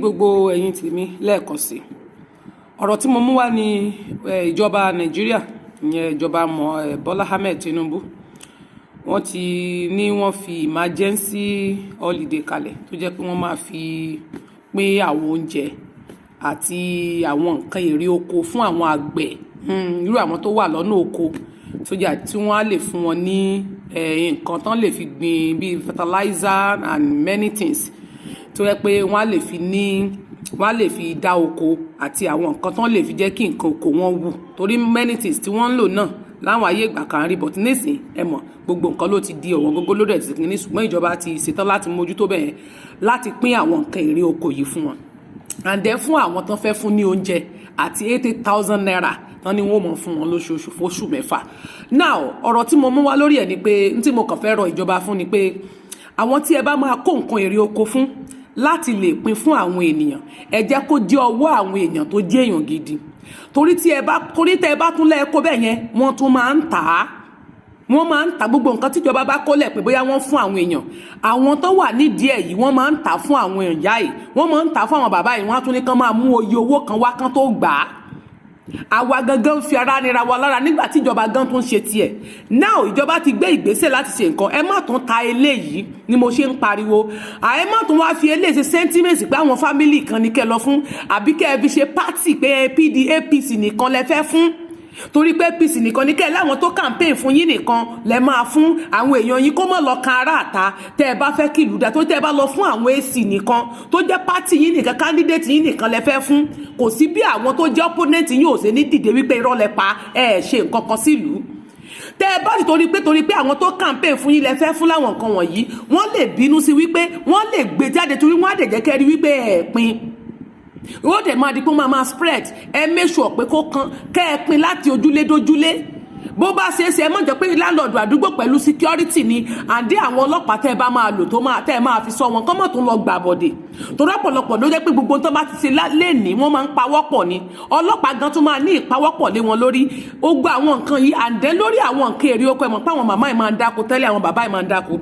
gbogbo ẹ̀yin tèmi lẹ́ẹ̀kan sí ọ̀rọ̀ tí mo mú wá ní ìjọba Nàìjíríà ìyẹn ìjọba Bọ́lá Ahmed Tinubu wọ́n ti ní wọ́n fi emergency holiday kalẹ̀ tó jẹ́ pé wọ́n máa fi pín àwọn oúnjẹ àti àwọn nǹkan èrè oko fún àwọn àgbẹ̀ irú àwọn tó wà lọ́nà oko tó jẹ́ tí wọ́n á lè fún wọn ní nǹkan tán lè fi gbìn bíi fertilizer and many things tó yẹ pé wọ́n á lè fi dá oko àti àwọn nǹkan tán lè fi jẹ́ kí nǹkan oko wọn wù torí many things tí wọ́n ń lò náà láwọn ayé ìgbà kan rí but nísìn ẹ mọ̀ gbogbo nǹkan ló ti di ọ̀wọ́n gógó lórí ẹ̀ ti ní ṣùgbọ́n ìjọba ti ṣetán láti mójútó bẹ́ẹ̀ láti pín àwọn nǹkan èrè oko yìí fún wọn and then fún àwọn tán fẹ́ fún ní oúnjẹ àti 80,000 naira tán ni wọ́n mọ̀ fún wọn lóṣooṣù fóṣù mẹ́fà now ọ̀rọ̀ tí mo mú wá lórí ẹ̀ ni pé tí mo kàn fẹ́ rọ ìjọba fún ni pé àwọn tí ẹ bá máa kó nǹkan èrè oko fún láti lè pín fún àwọn ènìyàn ẹ jẹ́ kó jẹ́ ọwọ́ àwọn èèyàn tó jẹ́ èèyàn gidi torí tẹ́ ẹ bá tún lẹ́ẹ̀kọ́ bẹ́ẹ̀ yẹn wọ́n tún máa ń tà á wọ́n máa ń ta gbogbo nǹkan tíjọba bá kólẹ̀ pé bóyá wọ́n fún àwọn èèyàn àwọn tó wà nídìí ẹ̀ yìí wọ́n máa ń tà fún àwọn èèyàn yá yìí wọ́n máa ń tà fún àwọn bàbá yìí wọ́n á tún ní kán máa mú oye owó kan wá kán tó gbà á àwa gangan fi ara nira wa lára nígbà tí ìjọba gan tún ṣe tiẹ̀ now ìjọba ti gbé ìgbésẹ̀ láti ṣe nǹkan ẹ má tún ta eléyìí ni mo ṣe ń pariwo ẹ má tún wá fi eléyìí ṣe sentiment pé àwọn family kan ní kẹ́ lọ fún àbí kẹ́ ẹ fi ṣe party pé APC nìkan lẹ fẹ́ fún torí pé APC nìkan ní kẹ́ láwọn tó campaign fún yín nìkan lẹ máa fún àwọn èèyàn yín kó mọ̀ lọ kan ará àta tẹ́ ẹ bá fẹ́ kí ìlú dá tó tẹ́ ẹ bá lọ fún àwọn AC nìkan tó jẹ́ party yín nìkan candidate yín nìkan lẹ fẹ́ fún kò sí bí àwọn tó jẹ́ opponent yín ò ṣe ní dìde wípé irọ́ lẹ pa ṣe nǹkan kan sílùú tẹ́ ẹ bá ti torí pé àwọn tó campaign fún yín lẹ fẹ́ fún láwọn nǹkan wọ̀nyí wọ́n lè bínú sí wípé wọ́n lè gbé jáde torí wọ́n á dẹ̀ jẹ́ kẹ́ rí wípé ẹ pin ó dẹ̀ máa di pé ó máa spread ẹ make sure pé kó kan kẹ́ ẹ pin láti ojúlé dójúlé bó bá ṣe é ṣe ẹ mọ̀ jẹ́ pé láńlọ́ọ̀dù àdúgbò pẹ̀lú security ni àdé àwọn ọlọ́pàá tẹ́ ẹ bá máa lò tẹ́ ẹ máa fi sọ wọn kọ́ mọ̀ tó ń lọ gbà bọ̀dẹ̀ torí ọ̀pọ̀lọpọ̀ ló jẹ́ pé gbogbo tó bá ti ṣe léèní wọ́n máa ń pawọ́pọ̀ ni ọlọ́pàá gan tún máa ní ìpawọ́pọ̀ lé wọn lórí ó gba àwọn nǹkan yìí àdé lórí àwọn nǹkan èrè oko ẹ̀mọ̀ pé àwọn màmá ẹ̀ máa ń dáko tẹ́lẹ̀ àwọn bàbá ẹ̀ máa ń dáko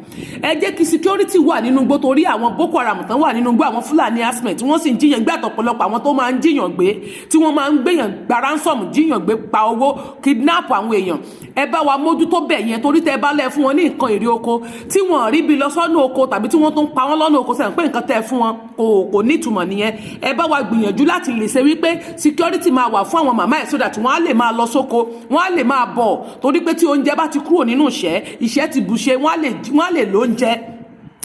ẹ jẹ́ kí security wà nínú igbó torí àwọn Boko Haram tán wà nínú igbó àwọn Fúlàní herdsmen tí wọ́n sì ń jíyàn gbé àtọ̀pọ̀lọpọ̀ àwọn tó máa ń jíyàn gbé tí wọ́n máa ń gbéyàn gba ransom jíyàn gbé pa owó kidnap àwọn èèyàn ẹ bá wa mójútó bẹ̀ yẹn torí tẹ́ bá lẹ̀ fún wọn ní nǹkan èrè oko tí wọ́n rí bí lọ sọ́nà oko tàbí tí wọ́n tún pa wọ́n lọ́nà oko sẹ́yìn pé nǹkan tẹ́ fún wọn kò ní ìtumọ̀ nìyẹn ẹ bá wa gbìyànjú láti lè ṣe wípé security máa wà fún àwọn màmá ẹ̀ so that wọ́n á lè máa lọ sóko wọ́n á lè máa bọ̀ torí pé tí oúnjẹ bá ti kúrò nínú ìṣẹ́ ti bùṣe wọ́n á lè lóúnjẹ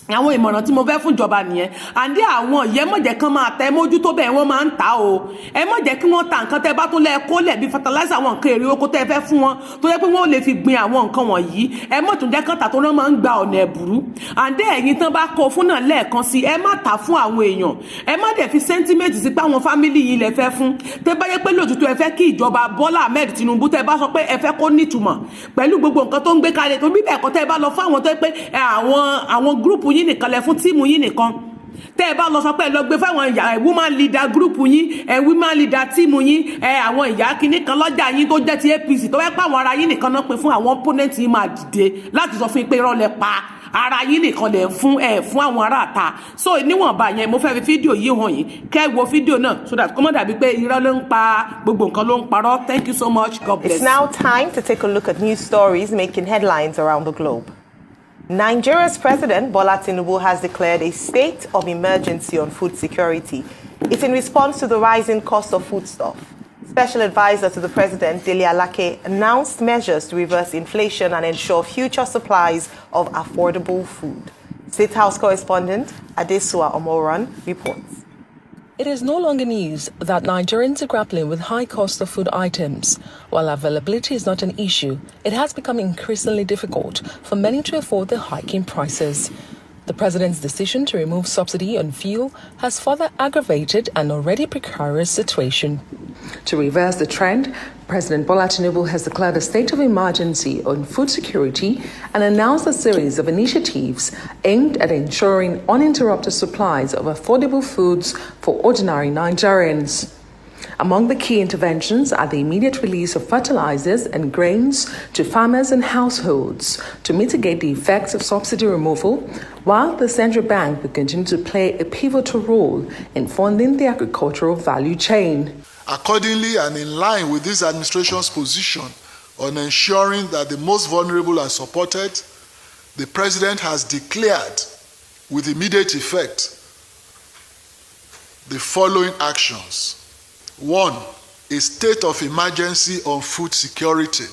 àwọn ìmọ̀ràn tí mo fẹ́ fún ìjọba nìyẹn àndí àwọn ìyẹn mọ̀ jẹ́ kán máa tẹ mójútó bẹ́ẹ̀ wọ́n máa ń ta o ẹ mọ̀ jẹ́ kí wọ́n ta nǹkan tẹ́ bá tún lẹ́ kó lẹ̀ bí fertilizer àwọn nǹkan èrè oko tẹ́ fẹ́ fún wọn tó yẹ pé wọ́n lè fi gbin àwọn nǹkan wọ̀nyí ẹ mọ̀ tún jẹ́ kán tà tó náà máa ń gba ọ̀nà ẹ̀bùrú àndí ẹ̀yin tán bá kó fún náà lẹ́ẹ̀kan sí ẹ má tà fún àwọn èèyàn ẹ má dẹ̀ fi sentiment sí pé àwọn family yìí lẹ fẹ́ fún tẹ́ bá yẹ pé lóòtútù ẹ fẹ́ kí ìjọba Bọ́lá Ahmed Tinubu tẹ́ bá sọ pé ẹ fẹ́ kó nítumọ̀ pẹ̀lú gbogbo nǹkan tó ń gbé kalẹ̀ tó bí bẹ́ẹ̀ kọ́ tẹ́ bá lọ fún àwọn tó pé àwọn gúrùpù yín nìkan lẹ fún tíìmù yín nìkan tẹ́ ẹ bá lọ sọ pé ẹ lọ gbé fáwọn woman leader group yín woman leader team yín àwọn ìyá kìíní kan lọ́jà yín tó jẹ́ ti APC tó wẹ́ pé àwọn ara yín nìkan náà pé fún àwọn opponent yín máa dìde láti sọ fún yín pé irọ́ lẹ pa ara yín nìkan lẹ fún àwọn ará àta so níwọ̀nba yẹn mo fẹ́ fi fídíò yìí hàn yín kẹ́ wo fídíò náà so that kó má dàbí pé irọ́ ló ń pa gbogbo nǹkan ló ń parọ́. Thank you so much. God bless. It's now time to take a look at news stories making headlines around the globe. Nigeria's President Bola Tinubu has declared a state of emergency on food security. It's in response to the rising cost of foodstuff. Special advisor to the president, Dele Alake, announced measures to reverse inflation and ensure future supplies of affordable food. State House correspondent Adesua Omoran reports. It is no longer news that Nigerians are grappling with high cost of food items. While availability is not an issue, it has become increasingly difficult for many to afford the hiking prices. The president's decision to remove subsidy on fuel has further aggravated an already precarious situation. To reverse the trend, President Bola Tinubu has declared a state of emergency on food security and announced a series of initiatives aimed at ensuring uninterrupted supplies of affordable foods for ordinary Nigerians. Among the key interventions are the immediate release of fertilizers and grains to farmers and households to mitigate the effects of subsidy removal, while the central bank will continue to play a pivotal role in funding the agricultural value chain. Accordingly, and in line with this administration's position on ensuring that the most vulnerable are supported, the President has declared with immediate effect the following actions. 1, a state of emergency on food security.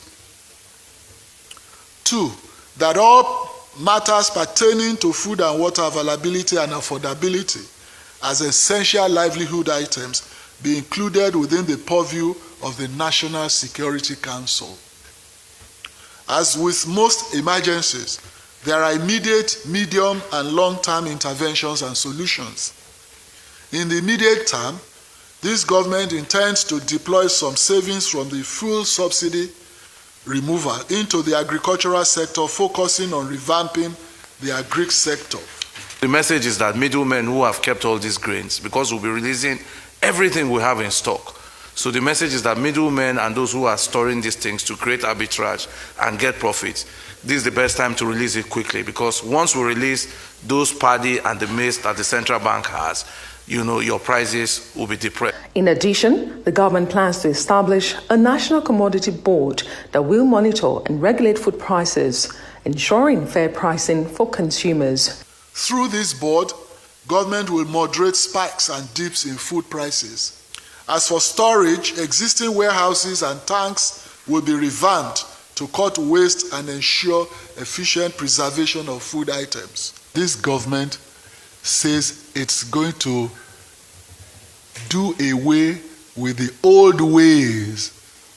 2, that all matters pertaining to food and water availability and affordability as essential livelihood items be included within the purview of the National Security Council. As with most emergencies, there are immediate, medium, and long-term interventions and solutions. In the immediate term, this government intends to deploy some savings from the fuel subsidy removal into the agricultural sector, focusing on revamping the agri sector. The message is that middlemen who have kept all these grains, because we'll be releasing everything we have in stock. So the message is that middlemen and those who are storing these things to create arbitrage and get profits, this is the best time to release it quickly, because once we release those paddy and the maize that the central bank has, your prices will be depressed. In addition, the government plans to establish a national commodity board that will monitor and regulate food prices, ensuring fair pricing for consumers. Through this board, government will moderate spikes and dips in food prices. As for storage, existing warehouses and tanks will be revamped to cut waste and ensure efficient preservation of food items. This government says it's going to do away with the old ways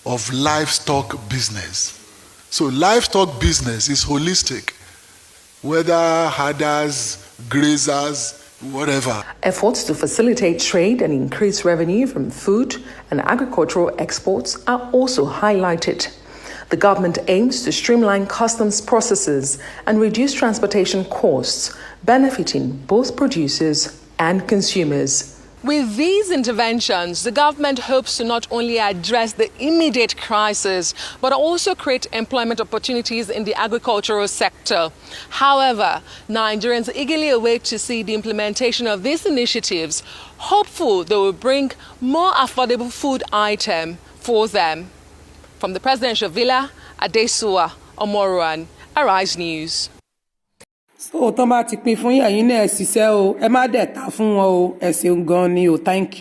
of livestock business. So livestock business is holistic, whether herders, grazers, whatever. Efforts to facilitate trade and increase revenue from food and agricultural exports are also highlighted. The government aims to streamline customs processes and reduce transportation costs, benefiting both producers and consumers. With these interventions, the government hopes to not only address the immediate crisis, but also create employment opportunities in the agricultural sector. However, Nigerians eagerly await to see the implementation of these initiatives, hopeful they will bring more affordable food items for them. From the presidential villa, Adesua Omoruan, Arise News. So tán bá ti pín fún yín náà ẹ ṣiṣẹ́ o, ẹ má dẹ̀ ta fún wọn o, ẹ ṣeun gan ni o, thank you.